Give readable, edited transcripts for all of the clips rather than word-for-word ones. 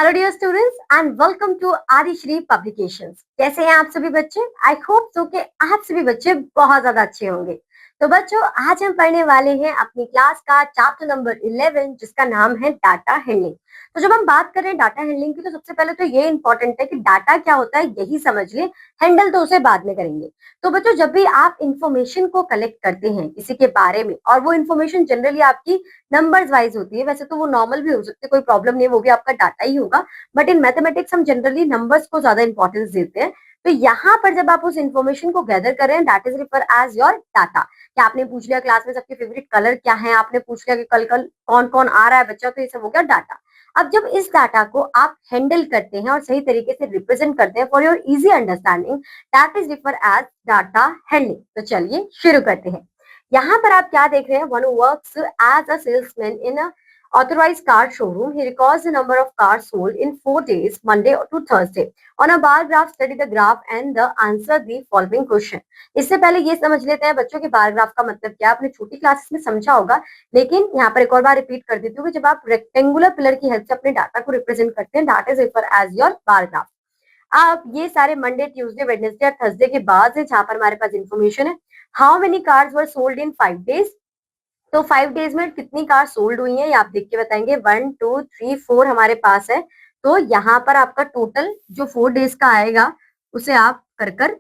Hello dear students and welcome to Aadishree publications. कैसे हैं आप सभी बच्चे? आई होप सो कि आप सभी बच्चे बहुत ज्यादा अच्छे होंगे। तो बच्चों, आज हम पढ़ने वाले हैं अपनी क्लास का चैप्टर नंबर 11 जिसका नाम है डाटा हैंडलिंग। तो जब हम बात कर रहे हैं डाटा हैंडलिंग की, तो सबसे पहले तो ये इंपॉर्टेंट है कि डाटा क्या होता है यही समझ ले, हैंडल तो उसे बाद में करेंगे। तो बच्चों, जब भी आप इंफॉर्मेशन को कलेक्ट करते हैं किसी के बारे में, और वो इन्फॉर्मेशन जनरली आपकी नंबर्स वाइज होती है, वैसे तो वो नॉर्मल भी हो सकती है, कोई प्रॉब्लम नहीं, वो भी आपका डाटा ही होगा, बट इन मैथमेटिक्स हम जनरली नंबर्स को ज्यादा इंपॉर्टेंस देते हैं। तो यहाँ पर जब आप उस इन्फॉर्मेशन को गैदर कर रहे हैं, that is refer as your data. क्या आपने पूछ लिया क्लास में सबके फेवरेट कलर क्या है, आपने पूछ लिया कि कल कल कौन कौन आ रहा है बच्चा, तो ये सब हो गया डाटा। अब जब इस डाटा को आप हैंडल करते हैं और सही तरीके से रिप्रेजेंट करते हैं for your easy understanding, that is refer as data handling. तो चलिए शुरू करते हैं। यहाँ पर आप क्या देख रहे हैं? One works as a salesman in a authorized car showroom. He records the number of cars sold in 4 days, Monday to Thursday. On a bar graph, study the graph and the answer the following question. इससे पहले ये समझ लेते हैं बच्चों की bar graph का मतलब क्या। आपने छोटी क्लासेस में समझा होगा, लेकिन यहाँ पर एक और बार रिपीट कर देती हूँ कि जब आप रेक्टेंगुलर पिलर की हेल्प से अपने डाटा को रिप्रेजेंट करते हैं, that is refer as your bar graph. अब ये सारे मंडे, ट्यूसडे, वेडनेसडे और थर्सडे के बाद है जहां पर हमारे पास इंफॉर्मेशन है। How many cars were sold in 5 days. तो 5 डेज में कितनी कार सोल्ड हुई है ये आप देख के बताएंगे। 1 2 3 4 हमारे पास है। तो यहाँ पर आपका टोटल जो 4 डेज का आएगा उसे आप कर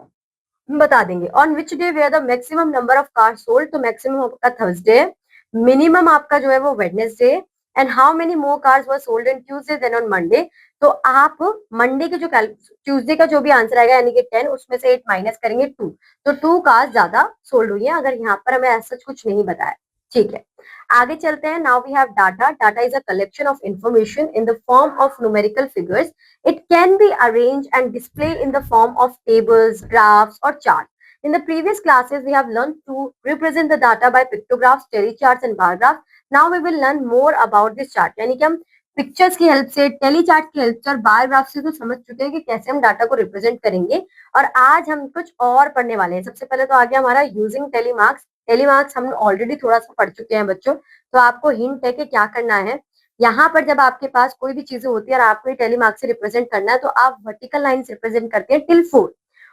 बता देंगे। On which day were the maximum number of car sold, तो मैक्सिमम आपका थर्सडे, मिनिमम आपका जो है वो Wednesday. And how many more cars were sold in Tuesday than on Monday. तो आप मंडे के जो ट्यूसडे का जो भी आंसर आएगा यानी कि 10, उसमें से 8 माइनस करेंगे 2, तो 2 कार्स ज्यादा सोल्ड हुई है, अगर यहाँ पर हमें ऐसा कुछ नहीं बताया। ठीक है, आगे चलते हैं। Now we have data. Data is a collection of information in the form of numerical figures. It can be arranged and displayed in the form of tables, graphs, or charts. In the previous classes, we have learned to represent the data by pictographs, cherry charts, and bar graphs. Now we will learn more about this chart. यानी कि हम pictures की help से, tele chart की help से और bar graph से तो समझ चुके हैं कि कैसे हम डाटा को रिप्रेजेंट करेंगे, और आज हम कुछ और पढ़ने वाले हैं। सबसे पहले तो आ गया हमारा यूजिंग टेलीमार्क्स। टेलीमार्क्स हम ऑलरेडी थोड़ा सा पढ़ चुके हैं बच्चों, तो आपको हिंट है कि क्या करना है। यहाँ पर जब आपके पास कोई भी चीजें होती है और आपको टेली मार्क्स से रिप्रेजेंट करना है, तो आप वर्टिकल लाइन से रिप्रेजेंट करते हैं टिल 4,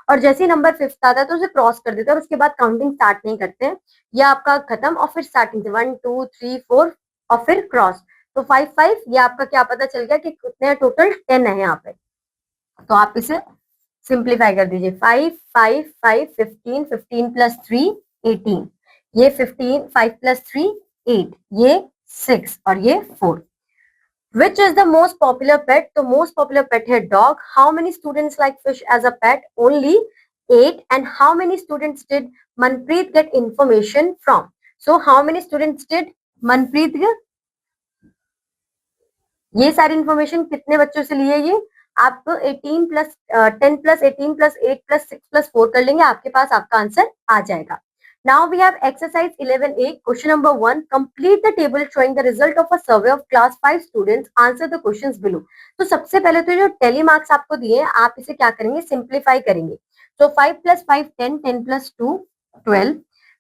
और जैसे ही नंबर 5th आता है तो उसे क्रॉस कर देते हैं और उसके बाद काउंटिंग स्टार्ट नहीं करते हैं। यह आपका खत्म और फिर स्टार्टिंग से 1 2 3 4 और फिर क्रॉस। तो 5 5 ये आपका क्या पता चल गया कि कितने टोटल 10 है यहाँ पे। तो आप इसे सिंप्लीफाई कर दीजिए। 5 5 5 15, 15 प्लस 3 18, ये 15, 5 प्लस 3 8, ये 6 और ये 4। Which is the most popular pet? The most popular pet है dog. How many students like fish as a pet? Only 8. And how many students did Manpreet get information from? So how many students did Manpreet get? ये सारी information कितने बच्चों से लिए? ये आप 18 plus 10 plus 18 plus 8 plus 6 plus 4 कर लेंगे, आपके पास आपका आंसर आ जाएगा। Now we have exercise 11A. Question number 1. Complete the table showing the result of a survey of class 5 students. Answer the questions below. तो सबसे पहले तो जो टेली मार्क्स आपको दिए हैं, आप इसे क्या करेंगे? सिंप्लीफाई करेंगे। तो 5 प्लस 5 10, 10 प्लस 2 12,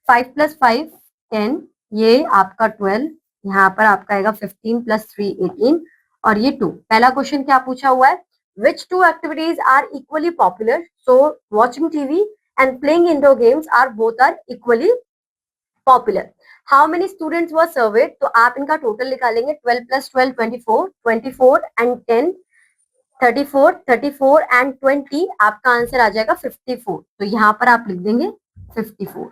5 प्लस 5 10, ये आपका 12, यहाँ पर आपका आएगा 15 प्लस 3 18 और ये 2। पहला क्वेश्चन क्या पूछा हुआ है? Which two activities are equally popular? So watching TV and playing indoor games are both are equally popular. How many students were surveyed? तो आप इनका टोटल निकालेंगे। 12 plus 12 24, 24 and 10 34, 34 and 20, आपका आंसर आ जाएगा 54। तो यहाँ पर आप लिख देंगे 54।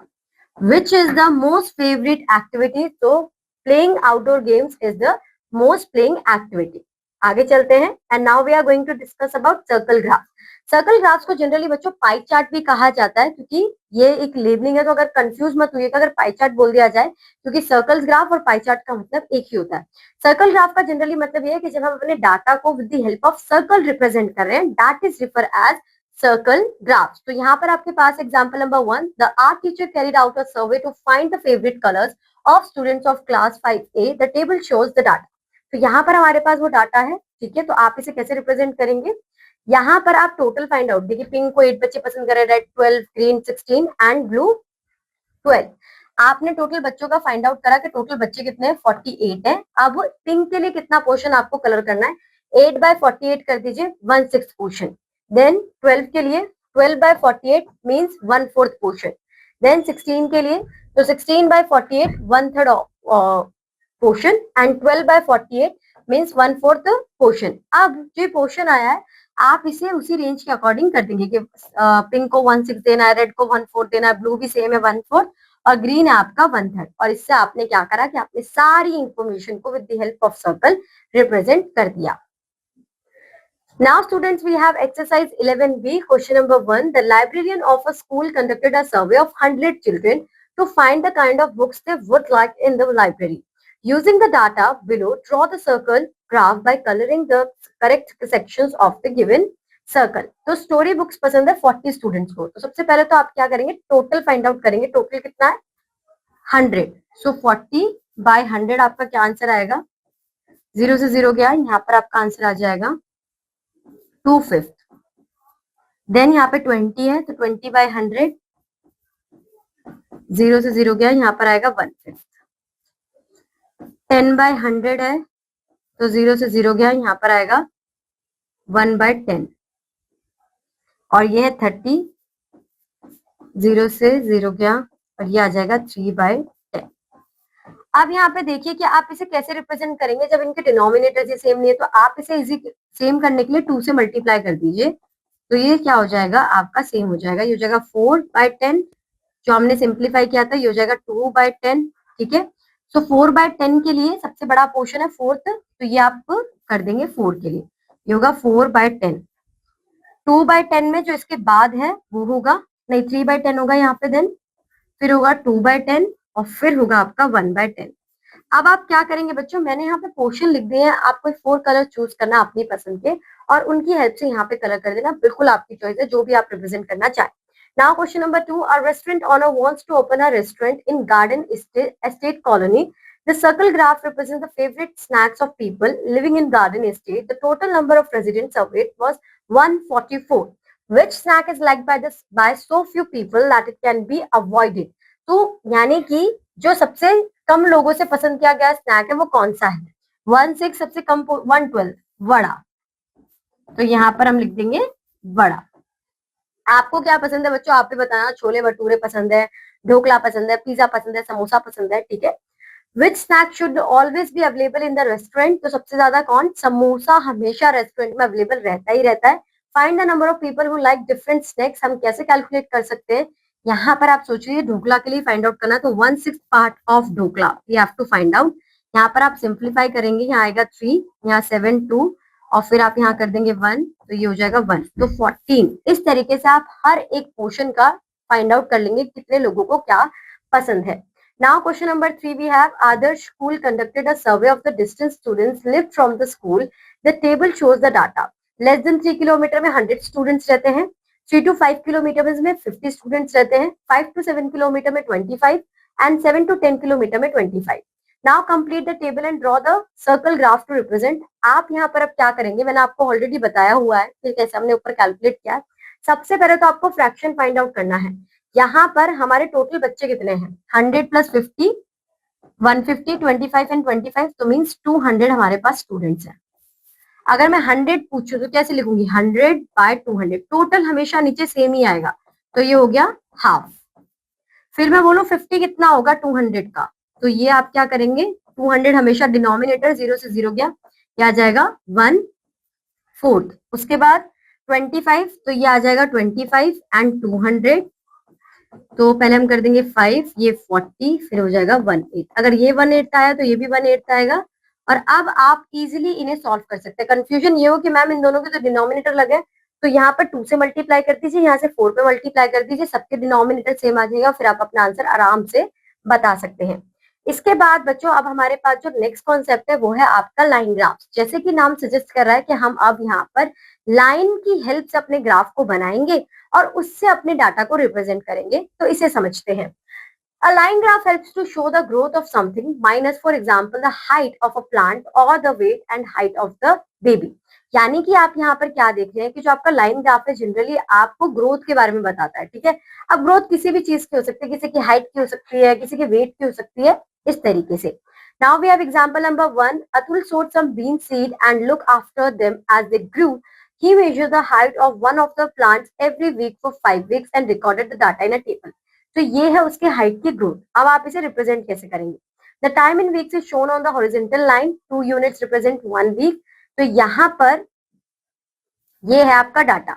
Which is the most favorite activity? तो playing outdoor games is the most playing activity. आगे चलते हैं। And now we are going to discuss about circle graph. Circle graphs को जनरली बच्चों पाई चार्ट भी कहा जाता है, क्योंकि ये एक लेबलिंग है, तो अगर कंफ्यूज मत हुइएगा अगर पाई चार्ट बोल दिया जाए, क्योंकि सर्कल ग्राफ और पाई चार्ट का मतलब एक ही होता है। सर्कल ग्राफ का जनरली मतलब ये है कि जब हम अपने डाटा को with the help of circle represent कर रहे हैं, that is refer as circle graphs. तो यहाँ पर आपके पास example number 1, the art teacher carried out a survey to find the favourite colours of students of class 5A. The table shows the data. तो यहाँ पर हमारे पास वो डाटा है, ठीक है। तो आप इसे कैसे रिप्रेजेंट करेंगे? यहाँ पर आप टोटल फाइंड आउट, देखिए पिंक को 8 बच्चे पसंद कर रहे हैं, रेड 12, ग्रीन 16 एंड ब्लू 12। आपने टोटल बच्चों का फाइंड आउट करा कि टोटल बच्चे कितने हैं? 48 है। अब पिंक के लिए कितना पोर्शन आपको कलर करना है? 8/48 कर दीजिए 1/6 पोर्शन। देन 12 के लिए 12/48 मीन्स 1/4 पोर्शन। देन 16 के लिए तो 16/48 1/3 पोर्शन एंड 12/48 मीन्स 1/4 पोर्शन। अब जो पोर्शन आया है आप इसे उसी रेंज के अकॉर्डिंग कर देंगे कि पिंक को 1/6 देना है, रेड को 1/4 देना है, ब्लू भी सेम है 1/4 और ग्रीन है आपका 1/3। और इससे आपने क्या करा कि आपने सारी इंफॉर्मेशन को with the help of circle represent कर दिया। Now students, we have exercise 11B, question number 1. The librarian of a school conducted a survey of 100 children to find the kind of books they would like in the library. Using the data below, draw the circle graph by coloring the correct sections of the given circle. तो story books पसंद है 40 students को, तो सबसे पहले तो आप क्या करेंगे, टोटल फाइंड आउट करेंगे। टोटल कितना है 100, सो 40/100 आपका क्या आंसर आएगा, 0 से 0 गया, यहाँ पर आपका आंसर आ जाएगा 2/5। देन यहाँ पे 20 है तो 20/100, 0 से 0 गया, यहाँ पर आएगा 1/5। 10/100 है तो 0 से 0 गया, यहाँ पर आएगा 1/10। और ये है 30, 0 से 0 गया और ये आ जाएगा 3/10। अब यहाँ पे देखिए कि आप इसे कैसे रिप्रेजेंट करेंगे। जब इनके डिनोमिनेटर से सेम नहीं है तो आप इसे इजी सेम करने के लिए 2 से मल्टीप्लाई कर दीजिए, तो ये क्या हो जाएगा आपका सेम हो जाएगा, ये हो जाएगा 4/10। जो हमने सिंप्लीफाई किया था ये हो जाएगा 2/10। ठीक है, सो 4/10 के लिए सबसे बड़ा पोर्शन है 4th, तो ये आप कर देंगे 4 के लिए, ये होगा 4/10। 2/10 में जो इसके बाद है वो होगा नहीं 3/10 होगा यहाँ पे, देन फिर होगा 2/10 और फिर होगा आपका 1/10। अब आप क्या करेंगे बच्चों, मैंने यहाँ पे पोर्शन लिख दिए हैं, आपको 4 कलर चूज करना अपनी पसंद के और उनकी हेल्प से यहाँ पे कलर कर देना, बिल्कुल आपकी चॉइस है जो भी आप रिप्रेजेंट करना चाहें। Now question number 2, a restaurant owner wants to open a restaurant in Garden Estate Colony. The circle graph represents the favorite snacks of people living in garden estate. The total number of residents surveyed was 144. Which snack is liked by so few people that it can be avoided? तो यानी कि जो सबसे कम लोगों से पसंद किया गया स्नैक है वो कौन सा है, 1/6 सबसे कम 1/12 वड़ा, तो यहाँ पर हम लिख देंगे वड़ा। आपको क्या पसंद है बच्चों, आप भी बताना, छोले भटूरे पसंद है, ढोकला पसंद है, पिज्जा पसंद है, समोसा पसंद है। ठीक है, which snack should always be available in the restaurant, तो सबसे ज्यादा कौन, समोसा हमेशा रेस्टोरेंट में अवेलेबल रहता ही रहता है। Find the number of people who like different snacks, हम कैसे कैलकुलेट कर सकते हैं, यहाँ पर आप सोच रही ढोकला के लिए फाइंड आउट करना, तो 1/6 part of dhokla we have to find out. यहाँ पर आप सिंप्लीफाई करेंगे, यहाँ आएगा 3, यहाँ 7 2 और फिर आप यहाँ कर देंगे 1, तो ये हो जाएगा 1, तो 14। इस तरीके से आप हर एक पोर्शन का फाइंड आउट कर लेंगे कितने लोगों को क्या पसंद है। Now question number 3 we have Adarsh school conducted a survey of the distance students lived from the school. The table shows the data. Less than 3 kilometre में 100 स्टूडेंट्स रहते हैं, 3 to 5 किलोमीटर में 50 स्टूडेंट्स रहते हैं, 5 to 7 किलोमीटर में 25 and 7 to 10 kilometre में 25। Now complete the table and draw the circle graph to represent. आप यहाँ पर अब क्या करेंगे, मैंने आपको ऑलरेडी बताया हुआ है कि कैसे हमने ऊपर कैलकुलेट किया। सबसे पहले तो आपको फ्रैक्शन फाइंड आउट करना है। यहाँ पर हमारे टोटल बच्चे कितने हैं, 100 + 50 150, 25 एंड 25, तो मीन्स 200 हमारे पास स्टूडेंट्स हैं। अगर मैं 100 पूछूं तो कैसे लिखूंगी, 100/200, टोटल हमेशा नीचे सेम ही आएगा, तो ये हो गया हाफ। फिर मैं बोलूं 50 कितना होगा 200 का, तो ये आप क्या करेंगे, 200 हमेशा डिनोमिनेटर 0 से 0 गया, क्या आ जाएगा 1/4। उसके बाद 25, तो ये आ जाएगा 25 एंड 200, तो पहले हम कर देंगे 5, ये 40, फिर हो जाएगा 1/8। अगर ये 1/8 आया तो ये भी 1/8 आएगा। और अब आप इजीली इन्हें सॉल्व कर सकते हैं। कंफ्यूजन ये हो कि मैम इन दोनों के तो डिनोमिनेटर लगे, तो यहाँ पर 2 से मल्टीप्लाई कर दीजिए, यहाँ से 4 पे मल्टीप्लाई कर दीजिए, सबके डिनोमिनेटर सेम आ जाएगा, फिर आप अपना आंसर आराम से बता सकते हैं। इसके बाद बच्चों अब हमारे पास जो नेक्स्ट कॉन्सेप्ट है वो है आपका लाइन ग्राफ। जैसे कि नाम सजेस्ट कर रहा है कि हम अब यहाँ पर लाइन की हेल्प से अपने ग्राफ को बनाएंगे और उससे अपने डाटा को रिप्रेजेंट करेंगे, तो इसे समझते हैं। A line graph helps to show the growth of something, minus for example the height of a plant or the weight and height of the baby. यानी कि आप यहाँ पर क्या देख रहे हैं कि जो आपका लाइन ग्राफ है जनरली आपको ग्रोथ के बारे में बताता है। ठीक है, अब ग्रोथ किसी भी चीज की हो सकती है, किसी की हाइट की हो सकती है, किसी की वेट की हो सकती है, इस तरीके से। Now we have example number 1. Atul sowed some bean seed and looked after them as they grew. He measured the height of one of the plants every week for 5 weeks and recorded the data in a table. तो ये है उसके height की growth. अब आप इसे represent कैसे करेंगे? The time in weeks is shown on the horizontal line. 2 units represent 1 week. तो यहाँ पर ये है आपका डाटा.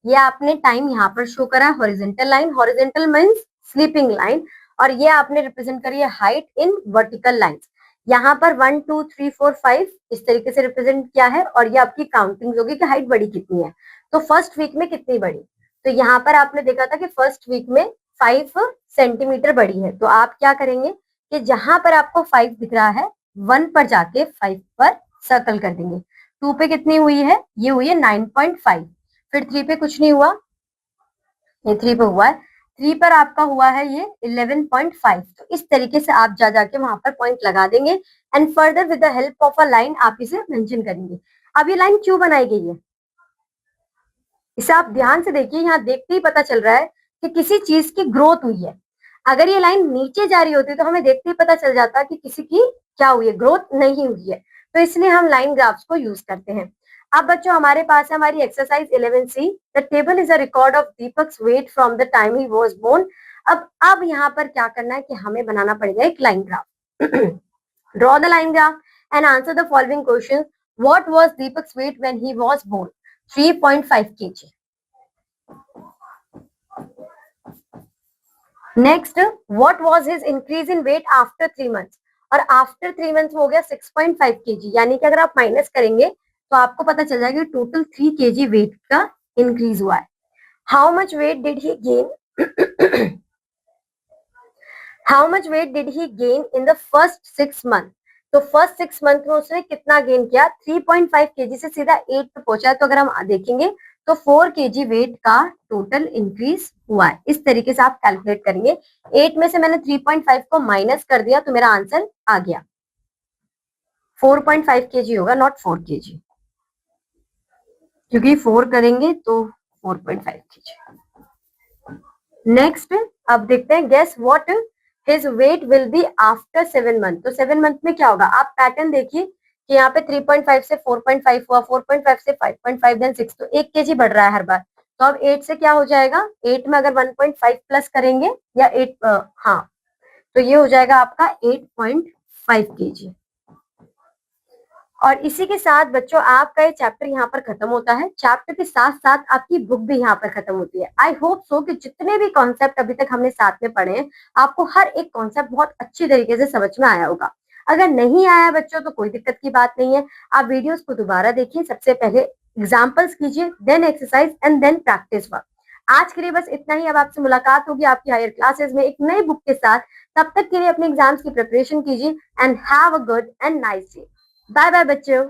ये आपने टाइम यहाँ पर शो करा है horizontal line. Horizontal means sleeping line. और ये आपने रिप्रेजेंट करी है हाइट इन वर्टिकल लाइंस. यहाँ पर 1 2 3 4 5 इस तरीके से रिप्रेजेंट किया है और ये आपकी काउंटिंग होगी कि हाइट बड़ी कितनी है. तो फर्स्ट वीक में कितनी बड़ी? तो यहाँ पर आपने देखा था कि फर्स्ट वीक में 5 सेंटीमीटर बड़ी है. तो आप क्या करेंगे कि जहां पर आपको 5 दिख रहा है 1 पर जाके 5 पर सर्कल कर देंगे. 2 पे कितनी हुई है? ये हुई है 9.5. फिर 3 पे कुछ नहीं हुआ, ये 3 पे हुआ है. 3 पर आपका हुआ है ये 11.5. तो इस तरीके से आप जा जाके वहां पर पॉइंट लगा देंगे and further with the help of a line आप इसे मेंशन करेंगे. अब ये लाइन क्यों बनाई गई है इसे आप ध्यान से देखिए. यहाँ देखते ही पता चल रहा है कि किसी चीज की ग्रोथ हुई है. अगर ये लाइन नीचे जा रही होती तो हमें देखते ही पता चल जाता कि किसी की क्या हुई है, ग्रोथ नहीं हुई है. तो इसलिए हम लाइन ग्राफ्स को यूज करते हैं. अब बच्चों हमारे पास है हमारी exercise 11C. The table is a record of Deepak's weight from the time he was born. अब यहाँ पर क्या करना है कि हमें बनाना पड़ेगा एक line graph. Draw the line graph and answer the following question. What was Deepak's weight when he was born? 3.5 kg. Next, what was his increase in weight after 3 months? और आफ्टर 3 months हो गया 6.5 kg. यानी कि अगर आप minus करेंगे तो आपको पता चल जाएगा टोटल 3 kg वेट का इंक्रीज हुआ है. How much weight did he gain? How much weight did he gain in the first 6 months? तो फर्स्ट 6 month में उसने कितना गेन किया? 3.5 kg से सीधा 8 पे पहुंचा. तो अगर हम देखेंगे तो 4 kg वेट का टोटल इंक्रीज हुआ है. इस तरीके से आप कैलकुलेट करेंगे. 8 में से मैंने 3.5 को माइनस कर दिया तो मेरा आंसर आ गया. 4.5 kg होगा, नॉट 4 kg, क्योंकि 4 करेंगे तो 4.5 kg. नेक्स्ट, अब देखते हैं guess what his weight will be after 7 months. तो 7 month में क्या होगा? आप पैटर्न देखिए कि यहाँ पे 3.5 से 4.5 हुआ, 4.5 से 5.5 देन 6. तो 1 kg बढ़ रहा है हर बार. तो अब 8 से क्या हो जाएगा? 8 में अगर 1.5 प्लस करेंगे या 8 हाँ, तो ये हो जाएगा आपका 8.5 kg. और इसी के साथ बच्चों आपका ये चैप्टर यहाँ पर खत्म होता है. चैप्टर के साथ साथ आपकी बुक भी यहाँ पर खत्म होती है. आई होप सो कि जितने भी कॉन्सेप्ट अभी तक हमने साथ में पढ़े हैं आपको हर एक कॉन्सेप्ट बहुत अच्छी तरीके से समझ में आया होगा. अगर नहीं आया बच्चों तो कोई दिक्कत की बात नहीं है. आप वीडियोस को दोबारा देखिए. सबसे पहले एग्जाम्पल्स कीजिए, then exercise and then practice work. आज के लिए बस इतना ही. अब आपसे मुलाकात होगी आपकी हायर क्लासेस में एक नई बुक के साथ. तब तक के लिए अपने एग्जाम्स की प्रिपरेशन कीजिए and have a good and nice day. Bye bye बच्चों.